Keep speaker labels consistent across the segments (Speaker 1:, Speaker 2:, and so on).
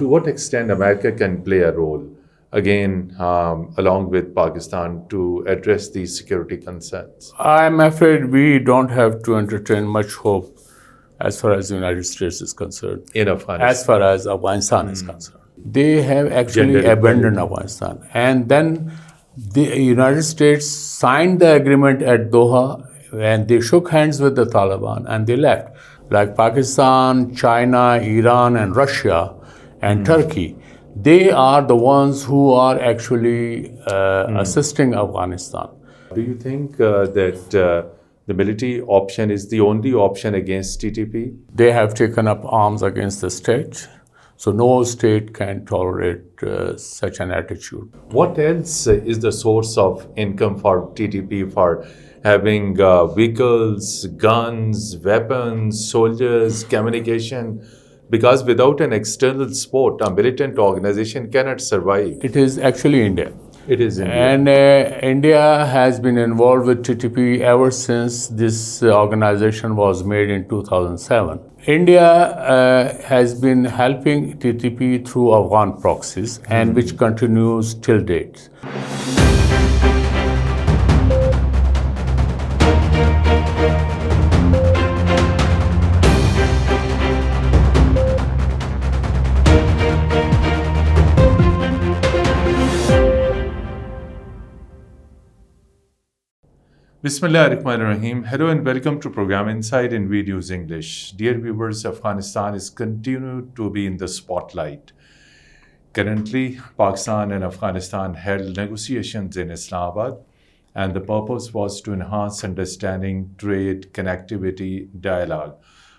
Speaker 1: to what extent America can play a role, again, along with Pakistan, to address these security concerns?
Speaker 2: I'm afraid we don't have to entertain much hope as far as the United States is concerned.
Speaker 1: In Afghanistan.
Speaker 2: As far as Afghanistan is concerned. They have actually
Speaker 1: Gender
Speaker 2: abandoned
Speaker 1: equality.
Speaker 2: Afghanistan. And then the United States signed the agreement at Doha and they shook hands with the Taliban and they left. Like Pakistan, China, Iran, and Russia, and Turkey, they are the ones who are actually assisting Afghanistan.
Speaker 1: Do you think that the military option is the only option against TTP?
Speaker 2: They have taken up arms against the state. So no state can tolerate such an attitude.
Speaker 1: What else is the source of income for TTP, for having vehicles, guns, weapons, soldiers, communication? Because without an external support, a militant organization cannot survive.
Speaker 2: It is actually India.
Speaker 1: It is India.
Speaker 2: And India has been involved with TTP ever since this organization was made in 2007. India has been helping TTP through Afghan proxies, and which continues till date.
Speaker 1: Bismillahirrahmanirrahim. Hello and welcome to program Inside in Videos English. Dear viewers, Afghanistan is continued to be in the spotlight. Currently, Pakistan and Afghanistan held negotiations in Islamabad, and the purpose was to enhance understanding, trade, connectivity, dialogue.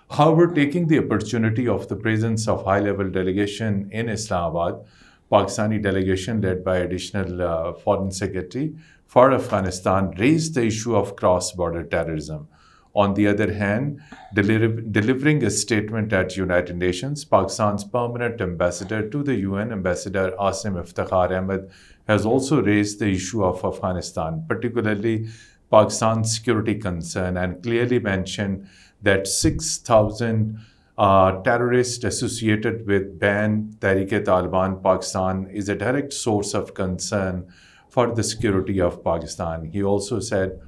Speaker 1: However, taking the opportunity of the presence of high-level delegation in Islamabad, Pakistani delegation led by Additional Foreign Secretary for Afghanistan raised the issue of cross-border terrorism. On the other hand, delivering a statement at United Nations, Pakistan's permanent ambassador to the UN, Ambassador Asim Iftikhar Ahmed, has also raised the issue of Afghanistan, particularly Pakistan's security concern, and clearly mentioned that 6,000 terrorists associated with banned Tehreek-e-Taliban Pakistan is a direct source of concern for the security of Pakistan. He also said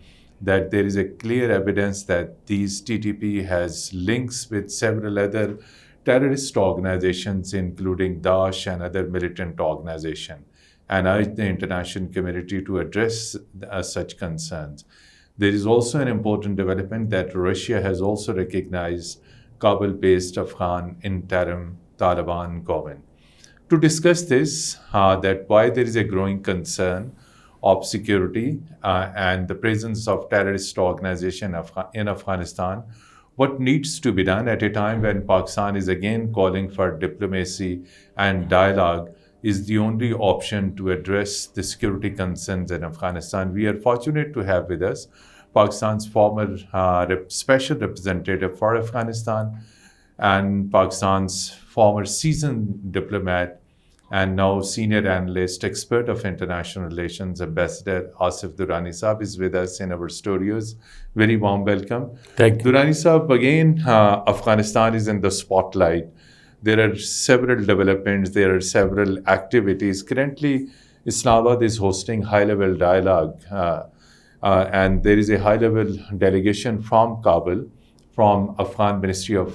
Speaker 1: that there is a clear evidence that these TTP has links with several other terrorist organizations, including Daesh and other militant organizations, and urged the international community to address such concerns. There is also an important development that Russia has also recognized Kabul-based Afghan interim Taliban government. To discuss this, that why there is a growing concern of security and the presence of terrorist organization in Afghanistan, what needs to be done at a time when Pakistan is again calling for diplomacy and dialogue is the only option to address the security concerns in Afghanistan. We are fortunate to have with us Pakistan's former special representative for Afghanistan and Pakistan's former seasoned diplomat and now senior analyst, expert of international relations, Ambassador Asif Durrani Saab is with us in our studios. Very warm welcome.
Speaker 2: Thank you.
Speaker 1: Durrani Saab, again, Afghanistan is in the spotlight. There are several developments, there are several activities. Currently, Islamabad is hosting high-level dialogue, and there is a high-level delegation from Kabul, from Afghan Ministry of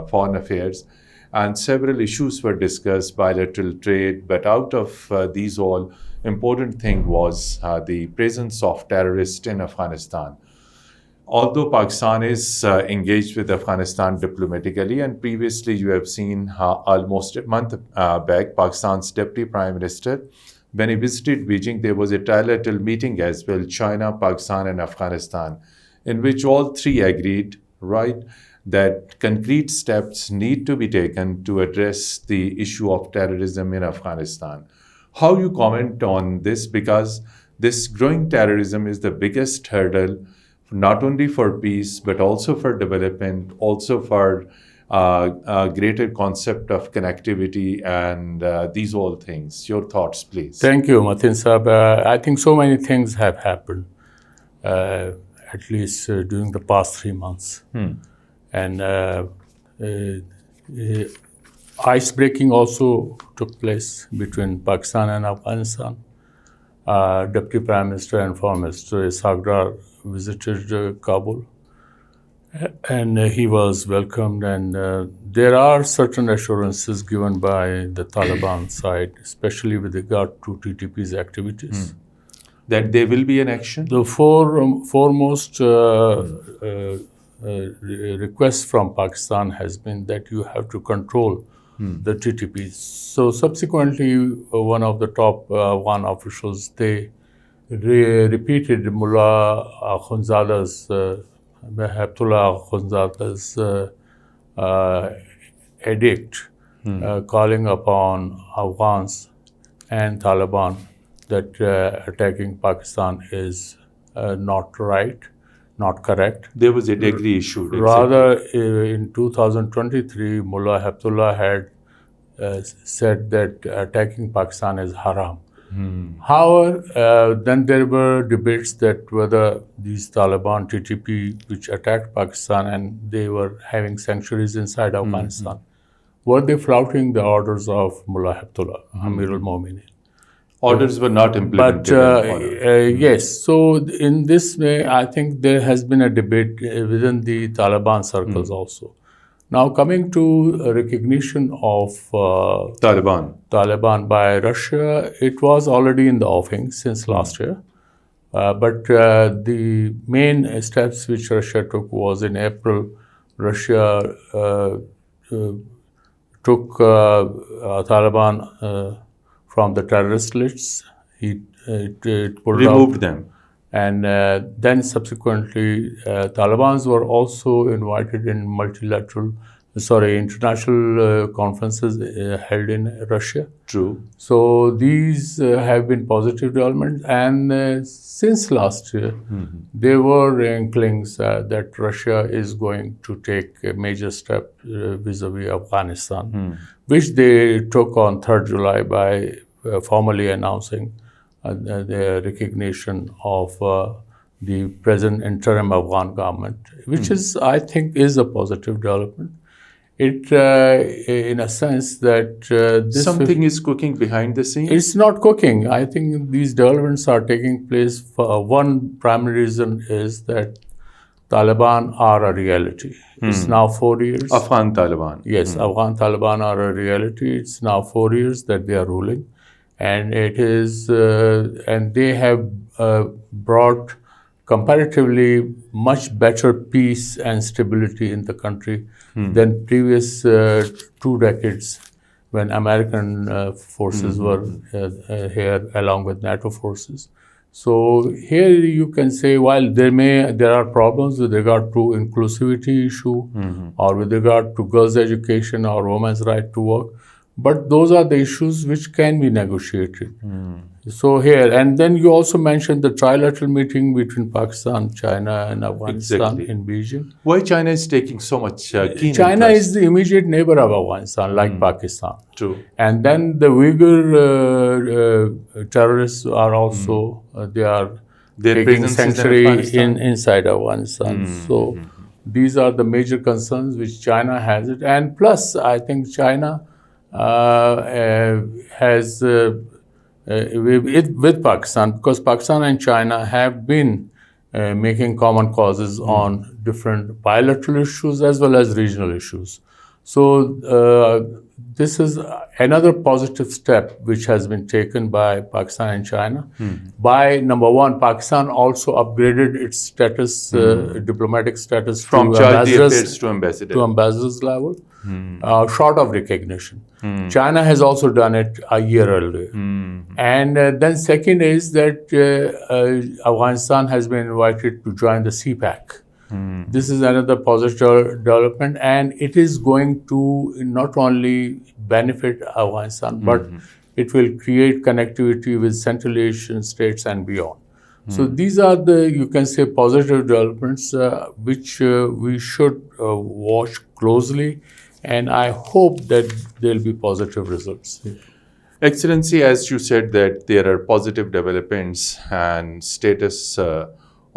Speaker 1: Foreign Affairs, and several issues were discussed, bilateral trade, but out of these all, important thing was the presence of terrorists in Afghanistan. Although Pakistan is engaged with Afghanistan diplomatically, and previously you have seen almost a month back, Pakistan's Deputy Prime Minister, when he visited Beijing, there was a trilateral meeting as well, China, Pakistan, and Afghanistan, in which all three agreed, right, that concrete steps need to be taken to address the issue of terrorism in Afghanistan. How you comment on this? Because this growing terrorism is the biggest hurdle, not only for peace, but also for development, also for a greater concept of connectivity and these all things. Your thoughts, please.
Speaker 2: Thank you, Mateen Saab. I think so many things have happened, at least during the past 3 months. And Ice breaking also took place between Pakistan and Afghanistan. Deputy Prime Minister and Foreign Minister Haider visited Kabul, and he was welcomed. And there are certain assurances given by the Taliban side, especially with regard to TTP's activities.
Speaker 1: That there will be an action?
Speaker 2: The foremost request from Pakistan has been that you have to control the TTP. So subsequently, one of the top one officials, they repeated Mullah Khunzada's, Heptullah Khunzada's edict calling upon Afghans and Taliban that attacking Pakistan is not right, not correct.
Speaker 1: There was a degree issued.
Speaker 2: Rather, in 2023, Mullah Heptullah had said that attacking Pakistan is haram. However, then there were debates that whether these Taliban, TTP, which attacked Pakistan and they were having sanctuaries inside Afghanistan, were they flouting the orders of Mullah Heptullah, Amir al-Mu'minin?
Speaker 1: Orders were not implemented.
Speaker 2: But yes, so in this way, I think there has been a debate within the Taliban circles also. Now, coming to recognition of Taliban by Russia, it was already in the offing since last year. But the main steps which Russia took was in April, Russia took Taliban from the terrorist lists. It pulled
Speaker 1: removed
Speaker 2: out
Speaker 1: them.
Speaker 2: And then subsequently, Talibans were also invited in international conferences held in Russia.
Speaker 1: True.
Speaker 2: So these have been positive developments. And since last year, there were inklings that Russia is going to take a major step vis-a-vis Afghanistan, which they took on 3rd July by formally announcing the recognition of the present interim Afghan government, which is, I think, is a positive development. It, in a sense, that
Speaker 1: something is cooking behind the scenes.
Speaker 2: It's not cooking. I think these developments are taking place. For one primary reason is that Taliban are a reality. It's now 4 years.
Speaker 1: Afghan Taliban.
Speaker 2: Yes, Afghan Taliban are a reality. It's now 4 years that they are ruling. And it is, and they have brought comparatively much better peace and stability in the country than previous 2 decades when American forces were here along with NATO forces. So here you can say, while there are problems with regard to inclusivity issue or with regard to girls' education or women's right to work, but those are the issues which can be negotiated. So here, and then you also mentioned the trilateral meeting between Pakistan, China, and Afghanistan in Beijing.
Speaker 1: Why China is taking so much keen
Speaker 2: China
Speaker 1: interest?
Speaker 2: is the immediate neighbor of Afghanistan, like Pakistan.
Speaker 1: True.
Speaker 2: And then the Uyghur terrorists are also, they are taking sanctuary inside Afghanistan. So these are the major concerns which China has it. And plus, I think China has with Pakistan, because Pakistan and China have been making common causes on different bilateral issues as well as regional issues. So this is another positive step which has been taken by Pakistan and China. By number one, Pakistan also upgraded its status, diplomatic status
Speaker 1: from charge d'affaires to ambassador.
Speaker 2: To ambassador's level, short of recognition. China has also done it a year earlier. And then second is that Afghanistan has been invited to join the CPAC. This is another positive development, and it is going to not only benefit Afghanistan, but it will create connectivity with Central Asian states and beyond. So these are the, you can say, positive developments which we should watch closely, and I hope that there will be positive results.
Speaker 1: Excellency, as you said that there are positive developments and status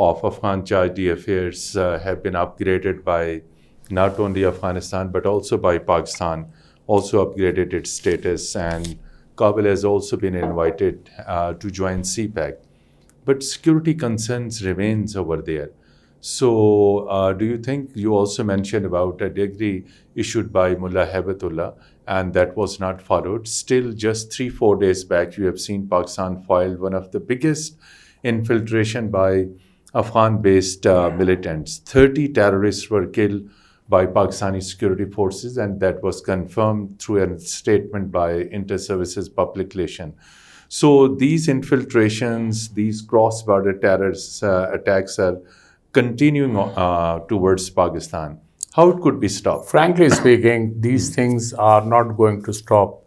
Speaker 1: of Afghan charge d'affaires have been upgraded by not only Afghanistan but also by Pakistan. also upgraded its status, and Kabul has also been invited to join CPEC. But security concerns remains over there. So do you think, you also mentioned about a decree issued by Mullah Haibatullah, and that was not followed. Still, just 3-4 days back, you have seen Pakistan filed one of the biggest infiltration by Afghan-based militants. 30 terrorists were killed by Pakistani security forces, and that was confirmed through a statement by Inter-Services Public Relation. So these infiltrations, these cross-border terrorist attacks are continuing towards Pakistan. How it could be stopped?
Speaker 2: Frankly speaking, these things are not going to stop,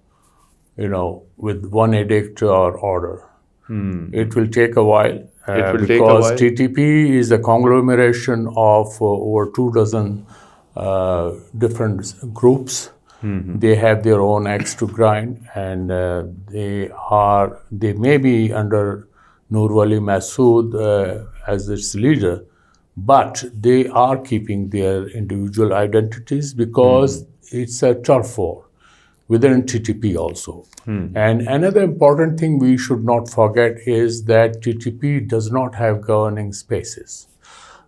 Speaker 2: with one edict or order. It will take a while.
Speaker 1: It will take a
Speaker 2: because
Speaker 1: while.
Speaker 2: TTP is a conglomeration of over 24 different groups. They have their own axe to grind, and they may be under Nur Wali Masood as its leader, but they are keeping their individual identities because it's a turf war within TTP also. And another important thing we should not forget is that TTP does not have governing spaces.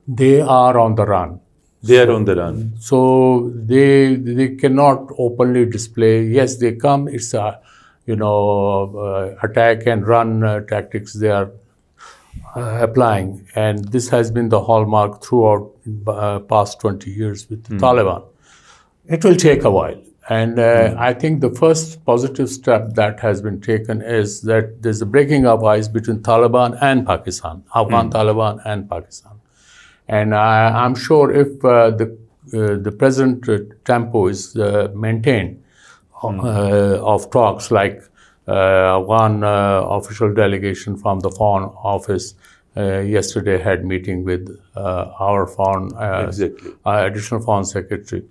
Speaker 2: They are on the run.
Speaker 1: They are on the run.
Speaker 2: So they cannot openly display. Yes, they come. It's a attack and run tactics they are applying, and this has been the hallmark throughout past 20 years with the Taliban. It will take a while, and I think the first positive step that has been taken is that there's a breaking of ice between Taliban and Pakistan, Afghan Taliban and Pakistan. And I'm sure if the present tempo is maintained of talks, like one official delegation from the Foreign Office yesterday had meeting with our additional Foreign Secretary,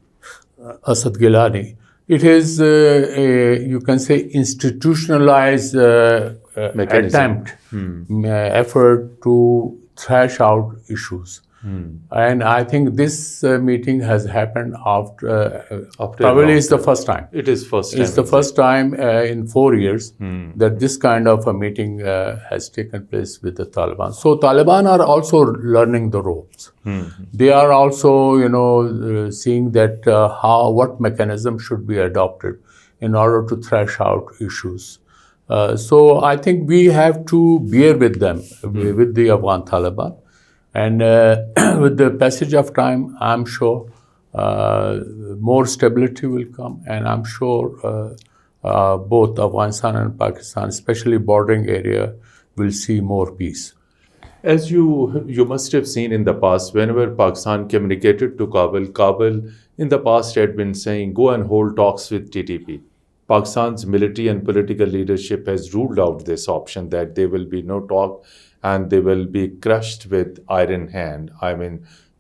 Speaker 2: Asad Gilani. It is, you can say, institutionalized attempt, effort to thrash out issues. And I think this meeting has happened after probably it's the first time.
Speaker 1: It is first time.
Speaker 2: It's the first time in 4 years that this kind of a meeting has taken place with the Taliban. So Taliban are also learning the ropes. They are also, seeing that what mechanism should be adopted in order to thrash out issues. So I think we have to bear with them, with the Afghan Taliban. And with the passage of time, I'm sure more stability will come, and I'm sure both Afghanistan and Pakistan, especially bordering area, will see more peace.
Speaker 1: As you must have seen in the past, whenever Pakistan communicated to Kabul in the past had been saying, go and hold talks with TTP. Pakistan's military and political leadership has ruled out this option, that there will be no talk and they will be crushed with iron hand,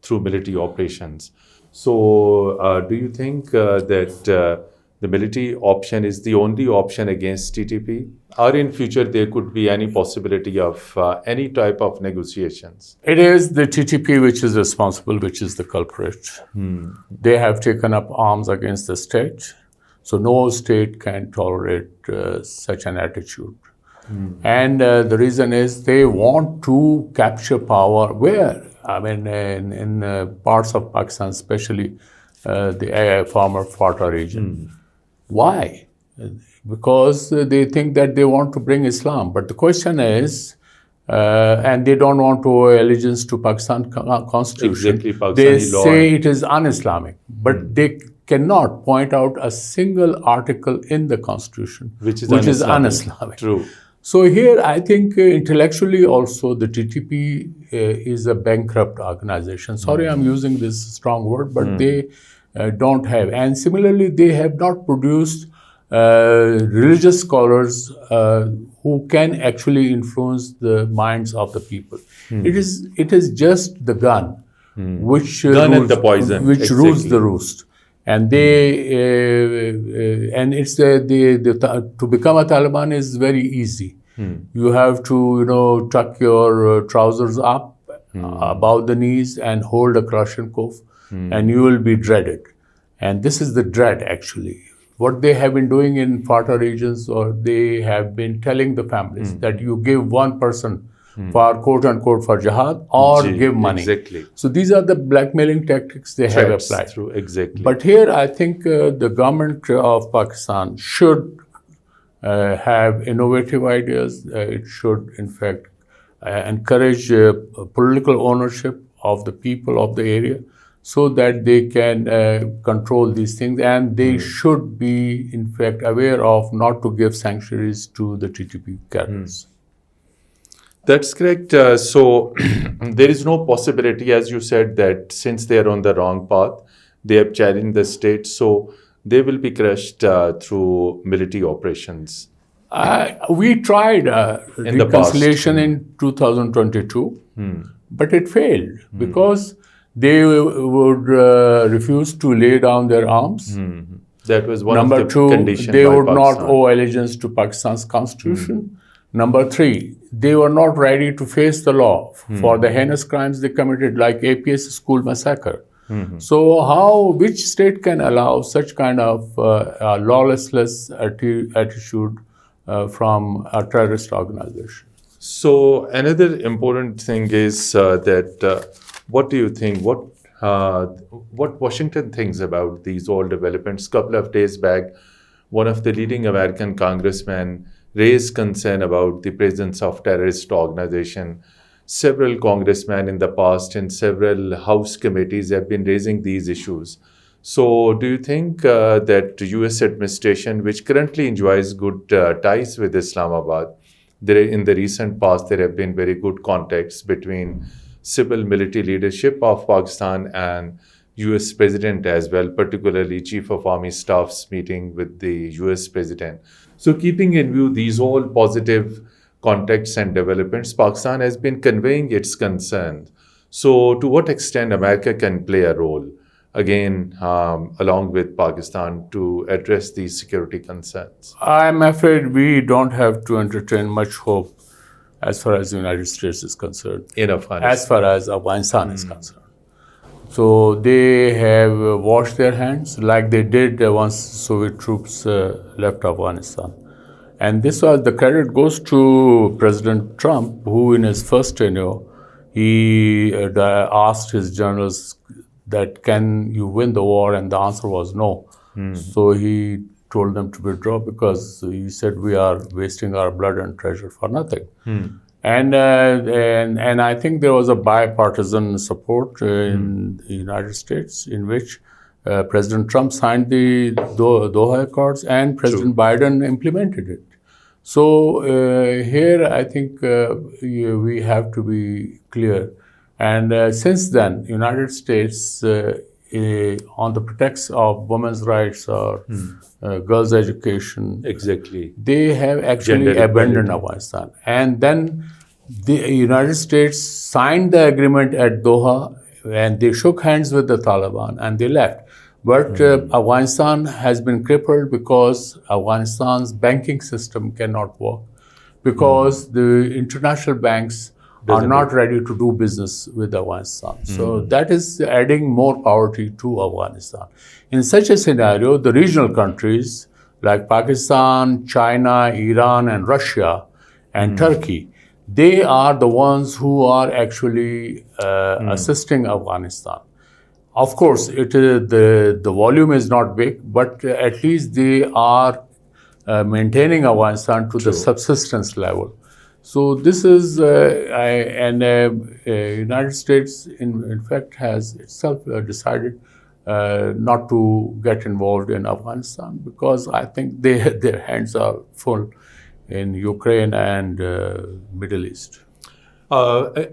Speaker 1: through military operations. So do you think that the military option is the only option against TTP? Or in future there could be any possibility of any type of negotiations?
Speaker 2: It is the TTP which is responsible, which is the culprit. They have taken up arms against the state. So no state can tolerate such an attitude. And the reason is they want to capture power where? In parts of Pakistan, especially the former FATA region. Why? Because they think that they want to bring Islam. But the question is, and they don't want to owe allegiance to Pakistan constitution.
Speaker 1: Exactly, Pakistani
Speaker 2: they
Speaker 1: law.
Speaker 2: say it is un-Islamic. But they cannot point out a single article in the constitution which is un-Islamic.
Speaker 1: True.
Speaker 2: So here, I think intellectually also the TTP is a bankrupt organization. Sorry, I'm using this strong word, but they don't have. And similarly, they have not produced religious scholars who can actually influence the minds of the people. It is just the gun, which
Speaker 1: and the poison,
Speaker 2: rules the roost. And and it's to become a Taliban is very easy. You have to tuck your trousers up above the knees and hold a Kalashnikov, and you will be dreaded. And this is the dread actually. what they have been doing in FATA regions, or they have been telling the families that you give one person for quote unquote for jihad or give money.
Speaker 1: Exactly.
Speaker 2: So these are the blackmailing tactics they have
Speaker 1: Threats
Speaker 2: applied.
Speaker 1: through, exactly.
Speaker 2: But here I think the government of Pakistan should have innovative ideas. It should, in fact, encourage political ownership of the people of the area so that they can control these things. And they should be, in fact, aware of not to give sanctuaries to the TTP cartels.
Speaker 1: That's correct. So there is no possibility, as you said, that since they are on the wrong path, they have challenged the state, so they will be crushed through military operations.
Speaker 2: We tried
Speaker 1: In the past.
Speaker 2: reconciliation in 2022, but it failed because they would refuse to lay down their arms.
Speaker 1: That was one
Speaker 2: Number
Speaker 1: of the
Speaker 2: two,
Speaker 1: conditions
Speaker 2: they
Speaker 1: by
Speaker 2: would not
Speaker 1: Pakistan.
Speaker 2: owe allegiance to Pakistan's constitution. Number three, they were not ready to face the law for the heinous crimes they committed, like APS school massacre. So which state can allow such kind of lawlessness attitude from a terrorist organization?
Speaker 1: So another important thing is that what do you think? What Washington thinks about these all developments? Couple of days back, one of the leading American congressmen raised concern about the presence of terrorist organization. Several congressmen in the past in several House committees have been raising these issues. So do you think that U.S. administration, which currently enjoys good ties with Islamabad, in the recent past there have been very good contacts between civil military leadership of Pakistan and U.S. President as well, particularly Chief of Army Staff's meeting with the U.S. President. So keeping in view these all positive contacts and developments, Pakistan has been conveying its concerns. So to what extent America can play a role, again, along with Pakistan, to address these security concerns?
Speaker 2: I'm afraid we don't have to entertain much hope as far as the United States is concerned,
Speaker 1: In Afghanistan.
Speaker 2: as far as Afghanistan is concerned. So they have washed their hands like they did once Soviet troops left Afghanistan. And the credit goes to President Trump, who in his first tenure, he asked his generals that can you win the war, and the answer was no. So he told them to withdraw because he said we are wasting our blood and treasure for nothing. And I think there was a bipartisan support in the United States in which President Trump signed the Doha Accords and President Biden implemented it. So here I think we have to be clear. And since then, United States, on the pretext of women's rights or girls' education,
Speaker 1: Exactly.
Speaker 2: they have actually
Speaker 1: Gender
Speaker 2: abandoned
Speaker 1: equality.
Speaker 2: Afghanistan. And then the United States signed the agreement at Doha, and they shook hands with the Taliban and they left. But Afghanistan has been crippled because Afghanistan's banking system cannot work, because the international banks are not ready to do business with Afghanistan. So that is adding more poverty to Afghanistan. In such a scenario, the regional countries like Pakistan, China, Iran, and Russia, and Turkey, they are the ones who are actually assisting Afghanistan. Of course, the volume is not big, but at least they are maintaining Afghanistan to the subsistence level. So this is, United States, in fact, has itself decided not to get involved in Afghanistan because I think their hands are full in Ukraine and Middle East.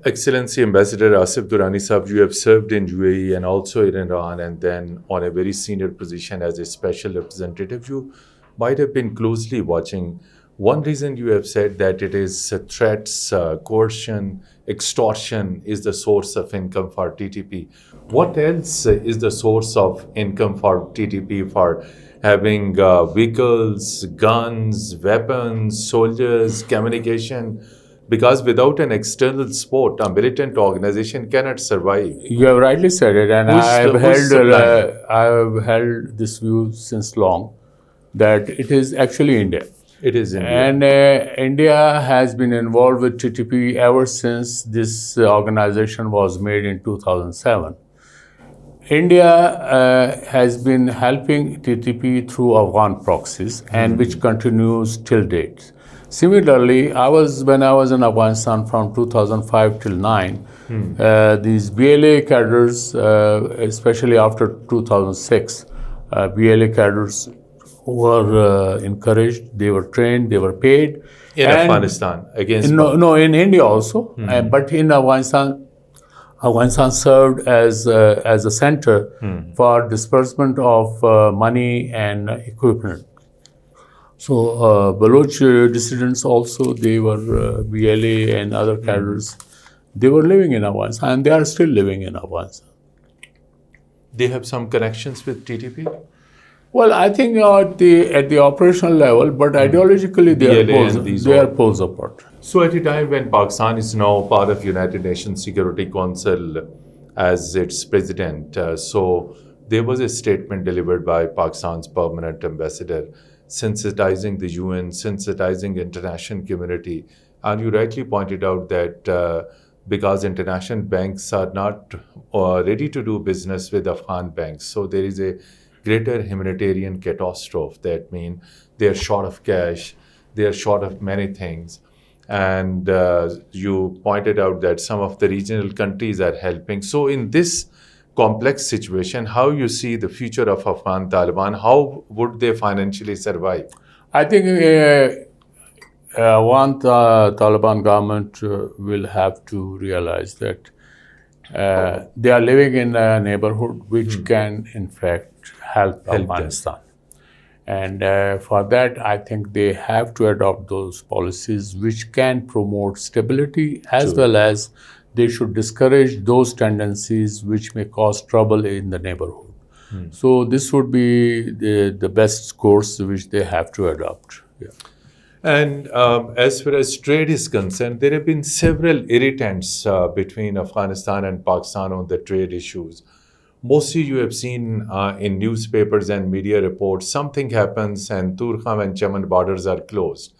Speaker 1: Excellency Ambassador Asif Durrani Sahab, you have served in UAE and also in Iran, and then on a very senior position as a special representative. You might have been closely watching. One reason you have said that it is threats, coercion, extortion is the source of income for TTP. What else is the source of income for TTP, for having vehicles, guns, weapons, soldiers, communication? Because without an external support, a militant organization cannot survive.
Speaker 2: You have rightly said it, and I have held this view since long. that it is actually India.
Speaker 1: It is India.
Speaker 2: And India has been involved with TTP ever since this organization was made in 2007. India has been helping TTP through Afghan proxies, and which continues till date. Similarly, when I was in Afghanistan from 2005 till 9, these BLA cadres, especially after 2006, BLA cadres were encouraged, they were trained, they were paid.
Speaker 1: In Afghanistan, against...
Speaker 2: No, in India also. But in Afghanistan served as a center for disbursement of money and equipment. So Baloch dissidents also, they were BLA and other cadres. They were living in Afghanistan, and they are still living in Afghanistan.
Speaker 1: They have some connections with TTP?
Speaker 2: Well, I think at the operational level, but ideologically they are poles apart.
Speaker 1: So at a time when Pakistan is now part of United Nations Security Council as its president, so there was a statement delivered by Pakistan's permanent ambassador sensitizing the UN, sensitizing international community. And you rightly pointed out that because international banks are not ready to do business with Afghan banks, so there is a greater humanitarian catastrophe. That means they are short of cash, they are short of many things. And you pointed out that some of the regional countries are helping. So in this complex situation, how you see the future of Afghan Taliban? How would they financially survive?
Speaker 2: I think one Taliban government will have to realize that they are living in a neighborhood which can, in fact, help Afghanistan. And for that, I think they have to adopt those policies which can promote stability, as well as they should discourage those tendencies which may cause trouble in the neighborhood. So this would be the best course which they have to adopt. Yeah.
Speaker 1: And as far as trade is concerned, there have been several irritants between Afghanistan and Pakistan on the trade issues. Mostly you have seen in newspapers and media reports, something happens and Turkham and Chaman borders are closed.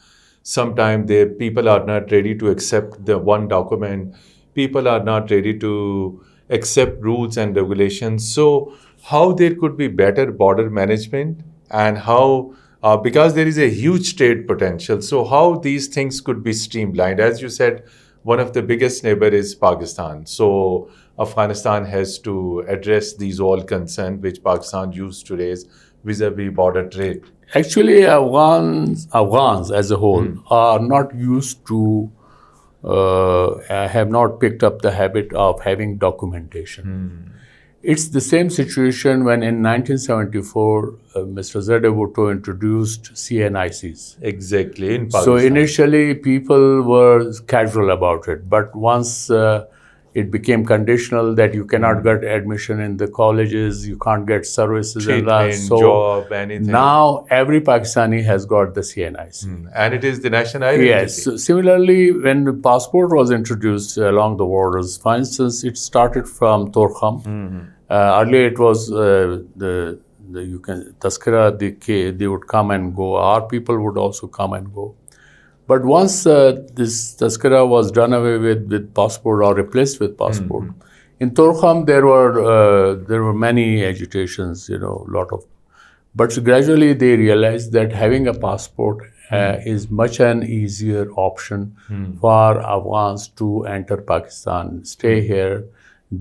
Speaker 1: Sometimes people are not ready to accept the one document. People are not ready to accept rules and regulations. So how there could be better border management, and how, because there is a huge trade potential, so how these things could be streamlined. As you said, one of the biggest neighbor is Pakistan. So Afghanistan has to address these all concerns which Pakistan used to raise vis-a-vis border trade.
Speaker 2: Actually, Afghans as a whole are not used to, have not picked up the habit of having documentation. It's the same situation when in 1974, Mr. Zade Bhutto introduced CNICs.
Speaker 1: Exactly, in Pakistan.
Speaker 2: So initially, people were casual about it, but once it became conditional that you cannot get admission in the colleges, you can't get services and that. So
Speaker 1: job, anything.
Speaker 2: Now every Pakistani has got the CNIC.
Speaker 1: And it is the national identity.
Speaker 2: Yes. So similarly, when the passport was introduced along the borders, for instance, it started from Torkham. Earlier it was Taskira, they would come and go. Our people would also come and go. But once this Taskira was done away with passport or replaced with passport, in Torkham there were many agitations, lot of. But gradually they realized that having a passport is much an easier option for Afghans to enter Pakistan, stay here,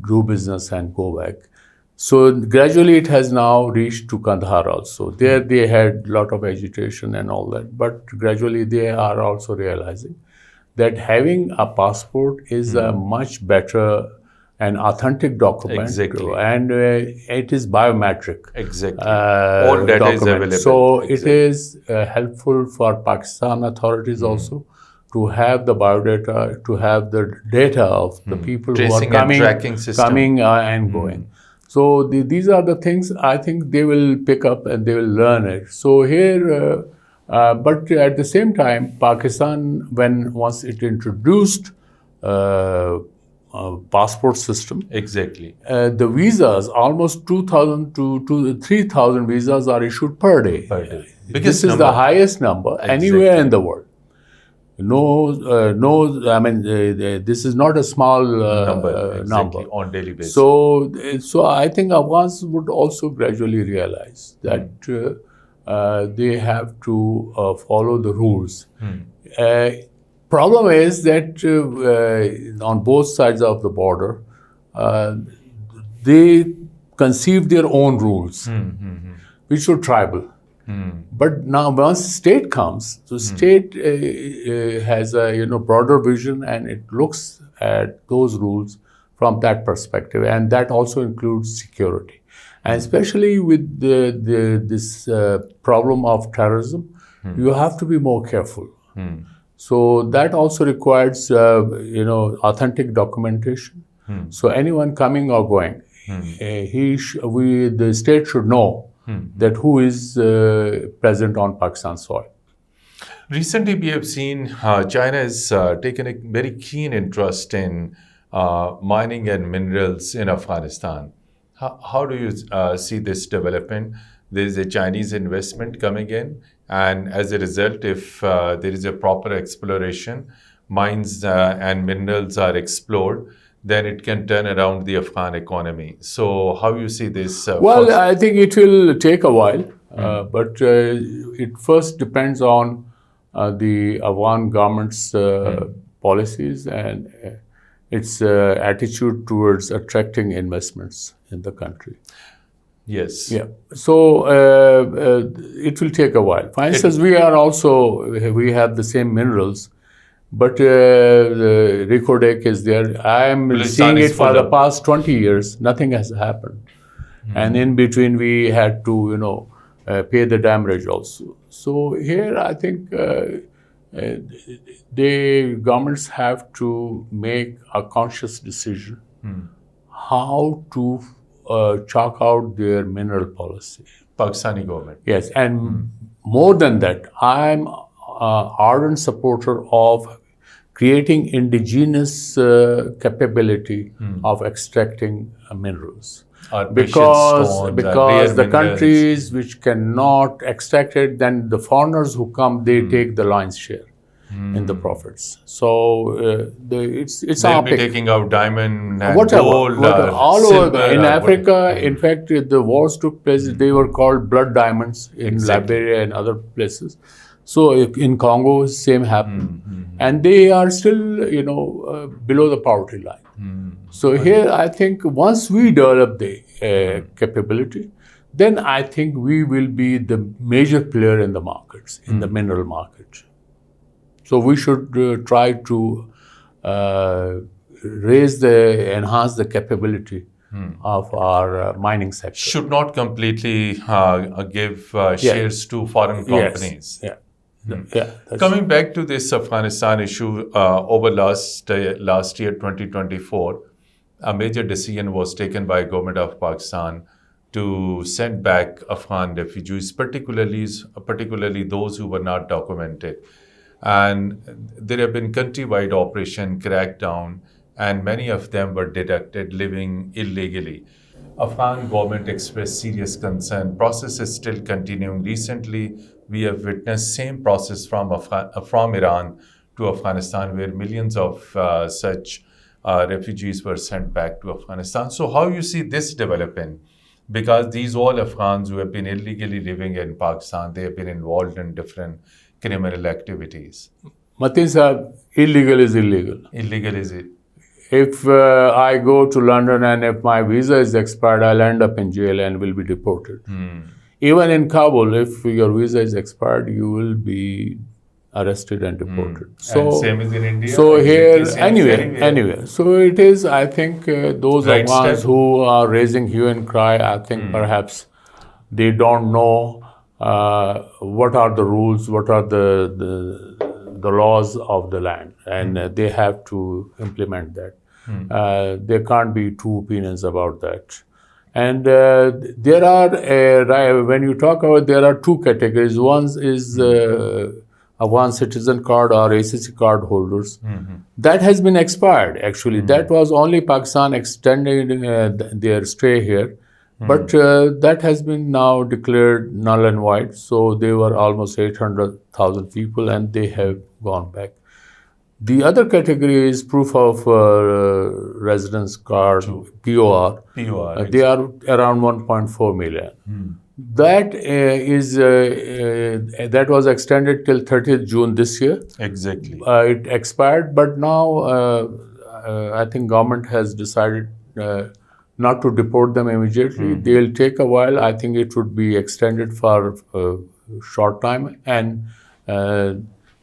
Speaker 2: do business and go back. So gradually it has now reached to Kandahar also. There they had a lot of agitation and all that, but gradually they are also realizing that having a passport is a much better and authentic document.
Speaker 1: Exactly.
Speaker 2: And it is biometric.
Speaker 1: Exactly. All data document. Is available.
Speaker 2: So it is helpful for Pakistan authorities also to have the biodata, to have the data of the people
Speaker 1: Tracing
Speaker 2: who are coming and going. So these are the things I think they will pick up and they will learn it. So here, but at the same time, Pakistan, once it introduced passport system.
Speaker 1: Exactly.
Speaker 2: The visas, almost 2,000 to 3,000 visas are issued per day. This is the highest number anywhere in the world. This is not a small number
Speaker 1: on daily basis.
Speaker 2: So I think Afghans would also gradually realize that they have to follow the rules. Problem is that on both sides of the border, they conceive their own rules, which are tribal. But now, once state comes, the state has a broader vision, and it looks at those rules from that perspective, and that also includes security, and especially with this problem of terrorism, you have to be more careful. So that also requires authentic documentation. So anyone coming or going, the state should know that who is present on Pakistan soil.
Speaker 1: Recently, we have seen China has taken a very keen interest in mining and minerals in Afghanistan. How do you see this development? There is a Chinese investment coming in, and as a result, if there is a proper exploration, mines and minerals are explored, then it can turn around the Afghan economy. So how you see this?
Speaker 2: Well, I think it will take a while, but it first depends on the Afghan government's policies and its attitude towards attracting investments in the country.
Speaker 1: Yes.
Speaker 2: Yeah. So it will take a while. For instance, we have the same minerals, but the Ricodec is there. I am seeing it for the past 20 years. Nothing has happened. And in between, we had to, pay the damage also. So here, I think the governments have to make a conscious decision how to chalk out their mineral policy.
Speaker 1: Pakistani government.
Speaker 2: Yes, and more than that, I'm an ardent supporter of creating indigenous capability of extracting minerals. Because the countries which cannot extract it, then the foreigners who come, they take the lion's share in the profits. So
Speaker 1: they'll be taking out diamond and
Speaker 2: whatever,
Speaker 1: gold,
Speaker 2: all
Speaker 1: silver,
Speaker 2: over. In Africa, in fact, the wars took place. They were called blood diamonds in Liberia and other places. So in Congo, same happened, and they are still, below the poverty line. So here, I think once we develop the capability, then I think we will be the major player in the markets, in the mineral market. So we should try to enhance the capability of our mining sector.
Speaker 1: Should not completely give shares to foreign companies.
Speaker 2: Yes.
Speaker 1: Coming back to this Afghanistan issue, over last year, 2024, a major decision was taken by government of Pakistan to send back Afghan refugees, particularly those who were not documented. And there have been countrywide operation crackdown, and many of them were detected living illegally. Afghan government expressed serious concern. Process is still continuing. Recently, we have witnessed same process from Iran to Afghanistan, where millions of such refugees were sent back to Afghanistan. So how you see this developing? Because these all Afghans who have been illegally living in Pakistan, they have been involved in different criminal activities.
Speaker 2: Mateen sir, illegal is illegal.
Speaker 1: Illegal is it.
Speaker 2: If I go to London and if my visa is expired, I'll end up in jail and will be deported. Even in Kabul, if your visa is expired, you will be arrested and deported. So
Speaker 1: and same as in India.
Speaker 2: So here, anyway. So it is. I think those Afghans who are raising hue and cry, I think perhaps they don't know what are the rules, what are the laws of the land, and they have to implement that. There can't be two opinions about that. And there are, when you talk about, there are two categories. One is Afghan citizen card or ACC card holders. That has been expired, actually. That was only Pakistan extended their stay here. But that has been now declared null and void. So they were almost 800,000 people and they have gone back. The other category is proof of residence card, POR.
Speaker 1: POR.
Speaker 2: They are around 1.4 million. That that was extended till 30th June this year.
Speaker 1: Exactly.
Speaker 2: It expired, but now I think government has decided not to deport them immediately. They'll take a while. I think it would be extended for a short time, and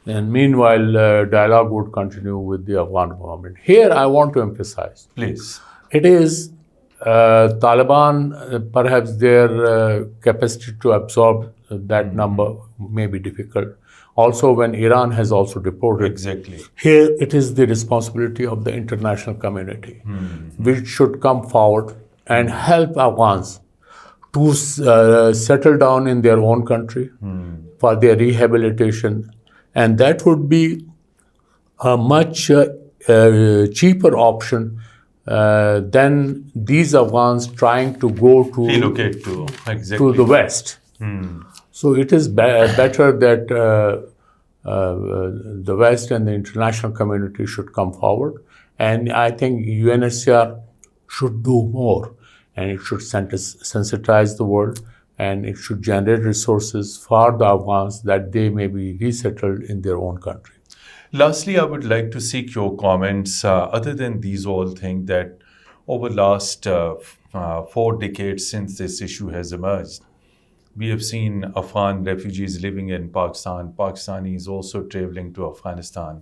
Speaker 2: meanwhile, dialogue would continue with the Afghan government. Here, I want to emphasize.
Speaker 1: Please.
Speaker 2: It is Taliban, perhaps their capacity to absorb that number may be difficult. Also, when Iran has also deported.
Speaker 1: Exactly.
Speaker 2: Here, it is the responsibility of the international community, which should come forward and help Afghans to settle down in their own country for their rehabilitation. And that would be a much cheaper option than these Afghans trying to go to
Speaker 1: relocate to
Speaker 2: the West. So it is better that the West and the international community should come forward. And I think UNHCR should do more, and it should sensitize the world, and it should generate resources for the Afghans that they may be resettled in their own country.
Speaker 1: Lastly, I would like to seek your comments, other than these all things, that over last 4 decades since this issue has emerged, we have seen Afghan refugees living in Pakistan, Pakistanis also traveling to Afghanistan.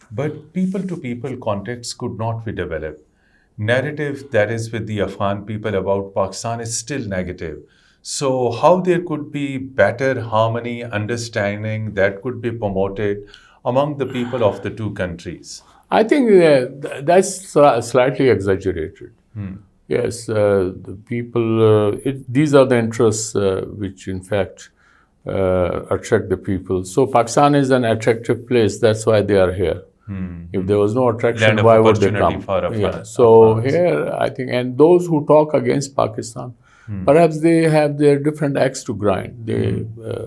Speaker 1: But people-to-people contacts could not be developed. Narrative that is with the Afghan people about Pakistan is still negative. So how there could be better harmony, understanding that could be promoted among the people of the two countries?
Speaker 2: I think that's slightly exaggerated. Yes, the people, these are the interests which in fact attract the people. So Pakistan is an attractive place, that's why they are here. If there was no attraction, why would they come? So here, I think, and those who talk against Pakistan, perhaps they have their different axe to grind. You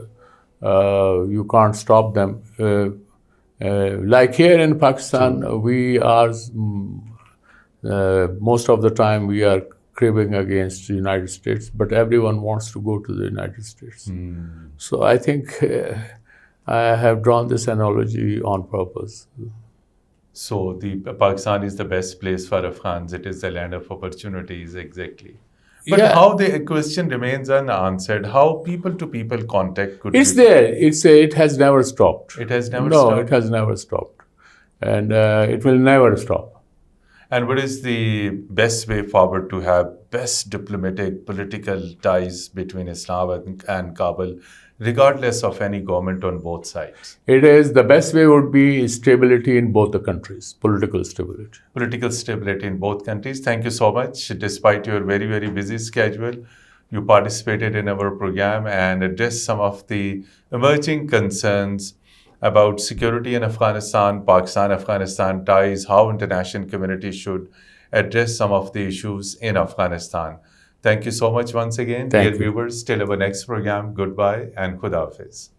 Speaker 2: can't stop them. Like here in Pakistan, we are, most of the time, we are cribbing against the United States, but everyone wants to go to the United States. So I think I have drawn this analogy on purpose.
Speaker 1: So Pakistan is the best place for Afghans. It is the land of opportunities, exactly. But how the question remains unanswered, how people-to-people contact could
Speaker 2: it's there. It has never stopped.
Speaker 1: It has never stopped?
Speaker 2: No, it has never stopped. And it will never stop.
Speaker 1: And what is the best way forward to have best diplomatic, political ties between Islamabad and Kabul, regardless of any government on both sides?
Speaker 2: It is, the best way would be stability in both the countries, political stability.
Speaker 1: Political stability in both countries. Thank you so much. Despite your very, very busy schedule, you participated in our program and addressed some of the emerging concerns about security in Afghanistan, Pakistan-Afghanistan ties, how international community should address some of the issues in Afghanistan. Thank you so much once again, dear viewers. Till our next program, goodbye and Khuda Hafiz.